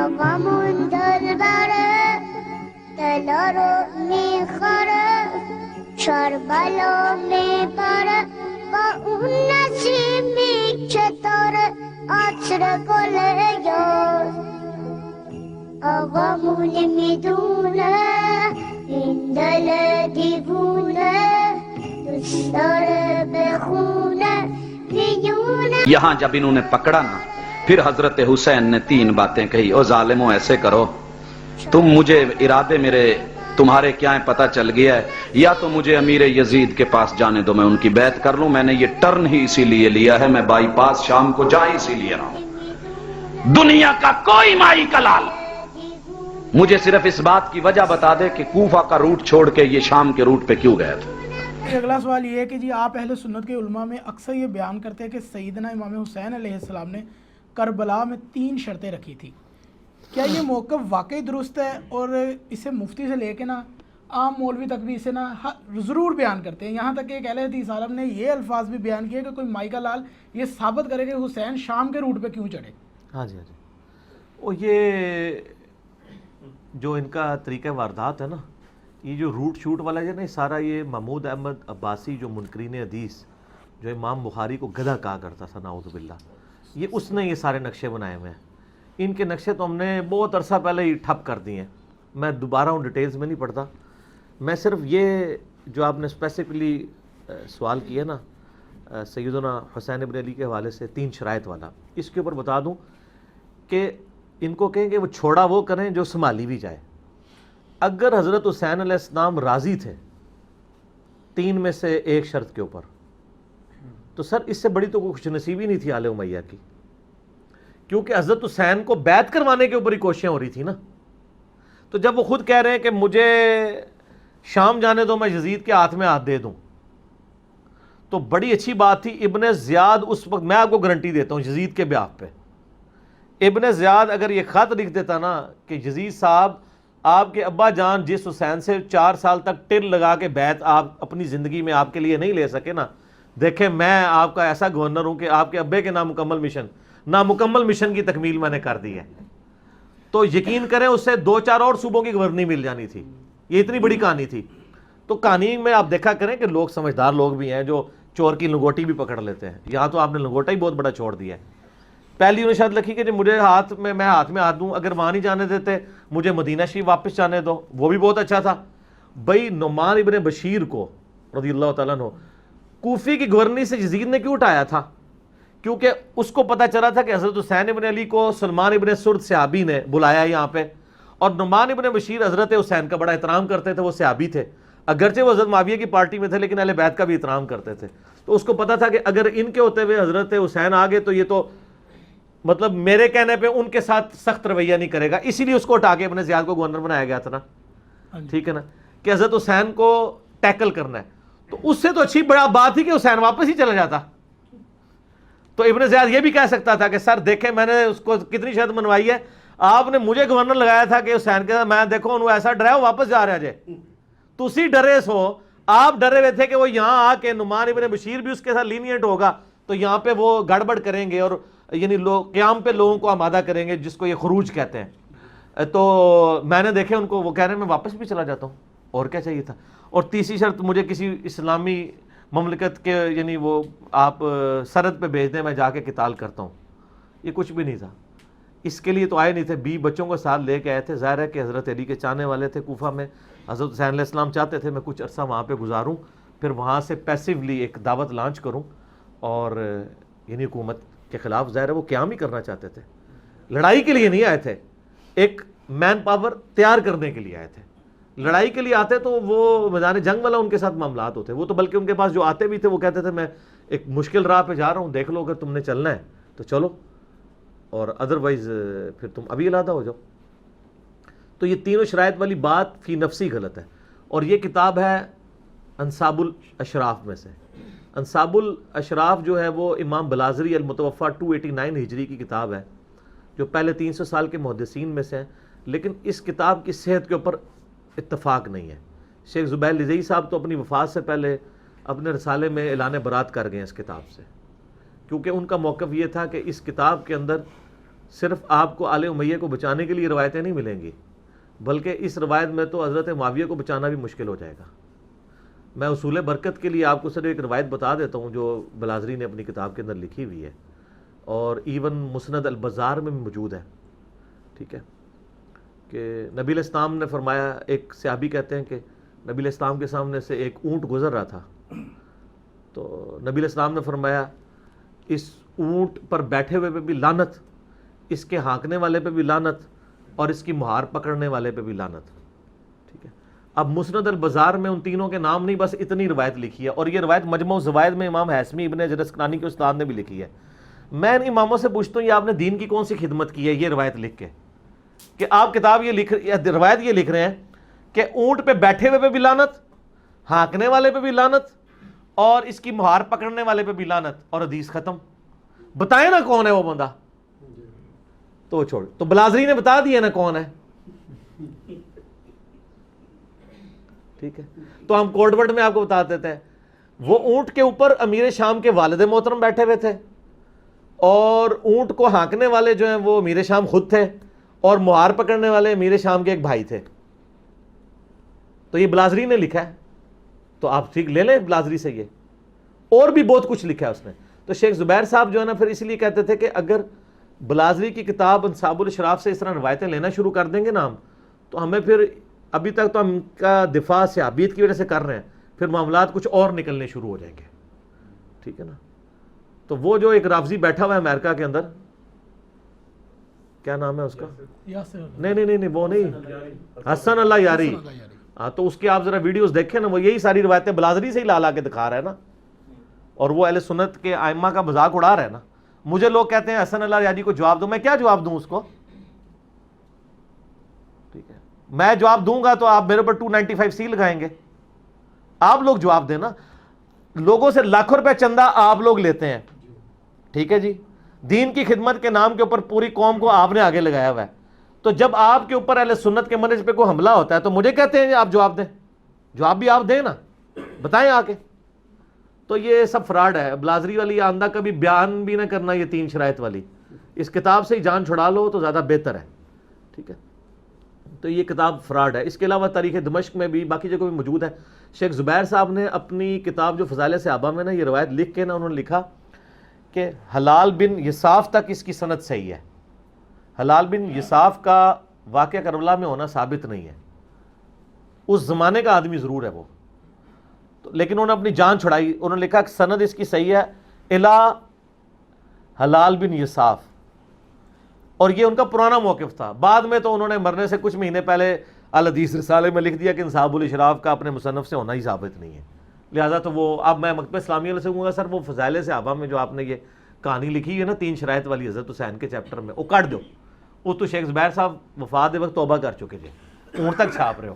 غم دلبر دلارو میخوره شربلا میبره با اون نسیمی که داره عطر گل یار آقامون میدونه این دل دیوونه دوست داره بخونه میونه. یہاں جب انہوں نے پکڑا نا پھر حضرت حسین نے 3 باتیں کہی، او ظالموں ایسے کرو، تم مجھے ارادے میرے تمہارے کیا ہیں پتہ چل گیا ہے، یا تو مجھے امیر یزید کے پاس جانے دو میں ان کی بیعت کر لوں، میں نے یہ ٹرن ہی اسی لیے لیا ہے، میں بائی پاس شام کو جا اسی لیے رہا ہوں۔ دنیا کا کوئی مائی کلال مجھے صرف اس بات کی وجہ بتا دے کہ کوفہ کا روٹ چھوڑ کے یہ شام کے روٹ پہ کیوں گئے تھے۔ اگلا سوال یہ ہے کہ جی آپ اہل سنت کے علماء میں اکثر یہ بیان کرتے ہیں کہ سیدنا امام حسین علیہ السلام نے کربلا میں 3 شرطیں رکھی تھی، کیا یہ موقف واقعی درست ہے؟ اور اسے مفتی سے لے کے نا عام مولوی تک بھی اسے نا ضرور بیان کرتے ہیں، یہاں تک کہ ایک اہل حدیث عالم نے یہ الفاظ بھی بیان کیے کہ کوئی مائی کا لال یہ ثابت کرے کہ حسین شام کے روٹ پہ کیوں چڑھے۔ ہاں جی وہ یہ جو ان کا طریقہ واردات ہے نا، یہ جو روٹ شوٹ والا ہے نا، یہ سارا یہ محمود احمد عباسی جو منکرین حدیث جو امام بخاری کو گدھا کہا کرتا تھا نعوذ باللہ، یہ اس نے یہ سارے نقشے بنائے ہوئے ہیں۔ ان کے نقشے تو ہم نے بہت عرصہ پہلے ہی ٹھپ کر دیے ہیں، میں دوبارہ ان ڈیٹیلز میں نہیں پڑھتا، میں صرف یہ جو آپ نے اسپیسیفکلی سوال کیا نا سیدنا حسین ابن علی کے حوالے سے 3 شرائط والا، اس کے اوپر بتا دوں کہ ان کو کہیں کہ وہ چھوڑا وہ کریں جو سنبھالی بھی جائے۔ اگر حضرت حسین علیہ السلام راضی تھے 3 میں سے ایک شرط کے اوپر، تو سر اس سے بڑی تو کوئی خوش نصیبی نہیں تھی آل امیہ کی، کیونکہ حضرت حسین کو بیعت کروانے کے اوپر ہی کوششیں ہو رہی تھی نا۔ تو جب وہ خود کہہ رہے ہیں کہ مجھے شام جانے دو میں یزید کے ہاتھ میں ہاتھ دے دوں، تو بڑی اچھی بات تھی۔ ابن زیاد اس وقت، میں آپ کو گارنٹی دیتا ہوں یزید کے بیعت پہ، ابن زیاد اگر یہ خط لکھ دیتا نا کہ یزید صاحب آپ کے ابا جان جس حسین سے 4 سال تک ٹل لگا کے بیعت آپ اپنی زندگی میں آپ کے لیے نہیں لے سکے نا، دیکھیں میں آپ کا ایسا گورنر ہوں کہ آپ کے ابے کے نامکمل مشن کی تکمیل میں نے کر دی ہے۔ تو یقین کریں اس سے 2-4 اور صوبوں کی گورنری مل جانی تھی، یہ اتنی بڑی کہانی تھی۔ تو کہانی میں آپ دیکھا کریں کہ لوگ سمجھدار لوگ بھی ہیں جو چور کی لنگوٹی بھی پکڑ لیتے ہیں، یہاں تو آپ نے لنگوٹا ہی بہت بڑا چھوڑ دیا ہے۔ پہلی انہوں نے شرط لکھی کہ مجھے میں ہاتھ میں ہاتھ دوں، اگر وہاں نہیں جانے دیتے مجھے مدینہ شریف واپس جانے دو، وہ بھی بہت اچھا تھا۔ بھائی نعمان ابن بشیر کو رضی اللہ تعالیٰ عنہ کوفی کی گورنری سے یزید نے کیوں اٹھایا تھا؟ کیونکہ اس کو پتہ چلا تھا کہ حضرت حسین ابن علی کو سلمان ابن سرد صحابی نے بلایا یہاں پہ، اور نعمان ابن بشیر حضرت حسین کا بڑا احترام کرتے تھے، وہ صحابی تھے، اگرچہ وہ حضرت معاویہ کی پارٹی میں تھے لیکن اہل بیت کا بھی احترام کرتے تھے۔ تو اس کو پتہ تھا کہ اگر ان کے ہوتے ہوئے حضرت حسین آگے تو یہ تو مطلب میرے کہنے پہ ان کے ساتھ سخت رویہ نہیں کرے گا، اسی لیے اس کو ہٹا کے ابن زیاد کو گورنر بنایا گیا تھا نا، ٹھیک ہے نا، کہ حضرت حسین کو ٹیکل کرنا ہے۔ تو اس سے تو اچھی بڑا بات تھی کہ حسین واپس ہی چلا جاتا۔ تو ابن زیاد یہ بھی کہہ سکتا تھا کہ سر دیکھیں میں نے اس کو کتنی شرط منوائی ہے، آپ نے مجھے گورنر لگایا تھا کہ حسین کے ساتھ میں دیکھو انہوں ایسا ڈرایا واپس جا رہا جائے، تسی ڈرے سو، آپ ڈرے ہوئے تھے کہ وہ یہاں آ کے نعمان ابن بشیر بھی اس کے ساتھ لینینٹ ہوگا تو یہاں پہ وہ گڑبڑ کریں گے اور یعنی قیام پہ لوگوں کو آمادہ کریں گے، جس کو یہ خروج کہتے ہیں۔ تو میں نے دیکھے ان کو، وہ کہہ رہے ہیں میں واپس بھی چلا جاتا ہوں، اور کیا چاہیے تھا۔ اور تیسری شرط مجھے کسی اسلامی مملکت کے یعنی وہ آپ سرحد پہ بھیج دیں میں جا کے قتال کرتا ہوں، یہ کچھ بھی نہیں تھا۔ اس کے لیے تو آئے نہیں تھے، 20 بچوں کو ساتھ لے کے آئے تھے، ظاہر ہے کہ حضرت علی کے چاہنے والے تھے کوفہ میں، حضرت حسین علیہ السلام چاہتے تھے میں کچھ عرصہ وہاں پہ گزاروں، پھر وہاں سے پیسیولی ایک دعوت لانچ کروں، اور یعنی حکومت کے خلاف ظاہر ہے وہ قیام ہی کرنا چاہتے تھے، لڑائی کے لیے نہیں آئے تھے، ایک مین پاور تیار کرنے کے لیے آئے تھے۔ لڑائی کے لیے آتے تو وہ میدان جنگ والا ان کے ساتھ معاملات ہوتے، وہ تو بلکہ ان کے پاس جو آتے بھی تھے وہ کہتے تھے میں ایک مشکل راہ پہ جا رہا ہوں، دیکھ لو اگر تم نے چلنا ہے تو چلو، اور ادروائز پھر تم ابھی علیحدہ ہو جاؤ۔ تو یہ تینوں شرائط والی بات فی نفسی غلط ہے، اور یہ کتاب ہے انصاب الاشراف میں سے۔ انصاب الاشراف جو ہے وہ امام بلازری المتوفا 289 ہجری کی کتاب ہے، جو پہلے 300 سال کے محدثین میں سے ہیں، لیکن اس کتاب کی صحت کے اوپر اتفاق نہیں ہے۔ شیخ زبیر لزئی صاحب تو اپنی وفات سے پہلے اپنے رسالے میں اعلان برات کر گئے اس کتاب سے، کیونکہ ان کا موقف یہ تھا کہ اس کتاب کے اندر صرف آپ کو آل امیہ کو بچانے کے لیے روایتیں نہیں ملیں گی، بلکہ اس روایت میں تو حضرت معاویہ کو بچانا بھی مشکل ہو جائے گا۔ میں اصول برکت کے لیے آپ کو صرف ایک روایت بتا دیتا ہوں جو بلازری نے اپنی کتاب کے اندر لکھی ہوئی ہے، اور ایون مسند البزار میں بھی موجود ہے، ٹھیک ہے، کہ نبی علیہ السلام نے فرمایا، ایک صحابی کہتے ہیں کہ نبی علیہ السلام کے سامنے سے ایک اونٹ گزر رہا تھا، تو نبی علیہ السلام نے فرمایا اس اونٹ پر بیٹھے ہوئے پہ بھی لعنت، اس کے ہانکنے والے پہ بھی لعنت، اور اس کی مہار پکڑنے والے پہ بھی لعنت، ٹھیک ہے۔ اب مسند البزار میں ان تینوں کے نام نہیں، بس اتنی روایت لکھی ہے، اور یہ روایت مجمع الزوائد میں امام حیثمی ابن حجر اسقلانی کے استاد نے بھی لکھی ہے۔ میں ان اماموں سے پوچھتا ہوں یہ آپ نے دین کی کون سی خدمت کی ہے یہ روایت لکھ کے، کہ آپ کتاب روایت یہ لکھ رہے ہیں کہ اونٹ پہ بیٹھے ہوئے پہ بھی لعنت، ہانکنے والے پہ بھی لعنت، اور اس کی مہار پکڑنے والے پہ بھی لعنت، اور حدیث ختم۔ بتائیں نا کون ہے وہ بندہ، تو چھوڑ، تو بلازری نے بتا دیا نا کون ہے، ٹھیک ہے۔ تو ہم کوڈ ورڈ میں آپ کو بتا دیتے ہیں، وہ اونٹ کے اوپر امیر شام کے والد محترم بیٹھے ہوئے تھے، اور اونٹ کو ہانکنے والے جو ہیں وہ امیر شام خود تھے، اور مہار پکڑنے والے امیر شام کے ایک بھائی تھے۔ تو یہ بلازری نے لکھا ہے، تو آپ ٹھیک لے لیں بلازری سے، یہ اور بھی بہت کچھ لکھا ہے اس نے۔ تو شیخ زبیر صاحب جو ہے نا پھر اس لیے کہتے تھے کہ اگر بلازری کی کتاب انصاب الاشراف سے اس طرح روایتیں لینا شروع کر دیں گے نا ہم، تو ہمیں پھر ابھی تک تو ہم کا دفاع صحابیت کی وجہ سے کر رہے ہیں، پھر معاملات کچھ اور نکلنے شروع ہو جائیں گے، ٹھیک ہے نا۔ تو وہ جو ایک رافضی بیٹھا ہوا ہے امریکہ کے اندر، کیا نام ہے اس کا؟ نہیں وہ نہیں، حسن اللہ یاری، ہاں، تو اس کی آپ ذرا ویڈیوز دیکھیں نا، وہ یہی ساری روایتیں بلازری سے ہی لا کے دکھا رہا ہے نا، اور وہ اہل سنت کے ائمہ کا مذاق اڑا رہا ہے نا۔ مجھے لوگ کہتے ہیں حسن اللہ یاری کو جواب دو، میں کیا جواب دوں اس کو، ٹھیک ہے، میں جواب دوں گا تو آپ میرے پر 295C لگائیں گے، آپ لوگ جواب دینا۔ لوگوں سے لاکھوں روپے چندہ آپ لوگ لیتے ہیں، ٹھیک ہے جی، دین کی خدمت کے نام کے اوپر پوری قوم کو آپ نے آگے لگایا ہوا ہے، تو جب آپ کے اوپر اہل سنت کے منہج پہ کوئی حملہ ہوتا ہے تو مجھے کہتے ہیں آپ جواب دیں، جواب بھی آپ دیں نا، بتائیں آ کے۔ تو یہ سب فراڈ ہے، بلازری والی آندہ کبھی بیان بھی نہ کرنا، یہ 3 شرائط والی، اس کتاب سے ہی جان چھڑا لو تو زیادہ بہتر ہے، ٹھیک ہے۔ تو یہ کتاب فراڈ ہے۔ اس کے علاوہ تاریخ دمشق میں بھی باقی جگہوں میں موجود ہے۔ شیخ زبیر صاحب نے اپنی کتاب جو فضائل صحابہ میں نا یہ روایت لکھ کے نا انہوں نے لکھا کہ حلال بن یصاف تک اس کی سند صحیح ہے۔ حلال بن یصاف کا واقعہ کربلا میں ہونا ثابت نہیں ہے، اس زمانے کا آدمی ضرور ہے وہ، لیکن انہوں نے اپنی جان چھڑائی، انہوں نے لکھا کہ سند اس کی صحیح ہے الا حلال بن یصاف، اور یہ ان کا پرانا موقف تھا۔ بعد میں تو انہوں نے مرنے سے کچھ مہینے پہلے الحدیث رسالے میں لکھ دیا کہ انصاب الاشراف کا اپنے مصنف سے ہونا ہی ثابت نہیں ہے، لہٰذا تو وہ اب میں مکتبہ اسلامیہ سے کہوں گا سر وہ فضائل صحابہ میں جو آپ نے یہ کہانی لکھی ہے نا 3 شرائط والی حضرت حسین کے چیپٹر میں، وہ کاٹ دو، وہ تو شیخ زبیر صاحب وفات وقت توبہ کر چکے تھے، اونٹ تک چھاپ رہے ہو،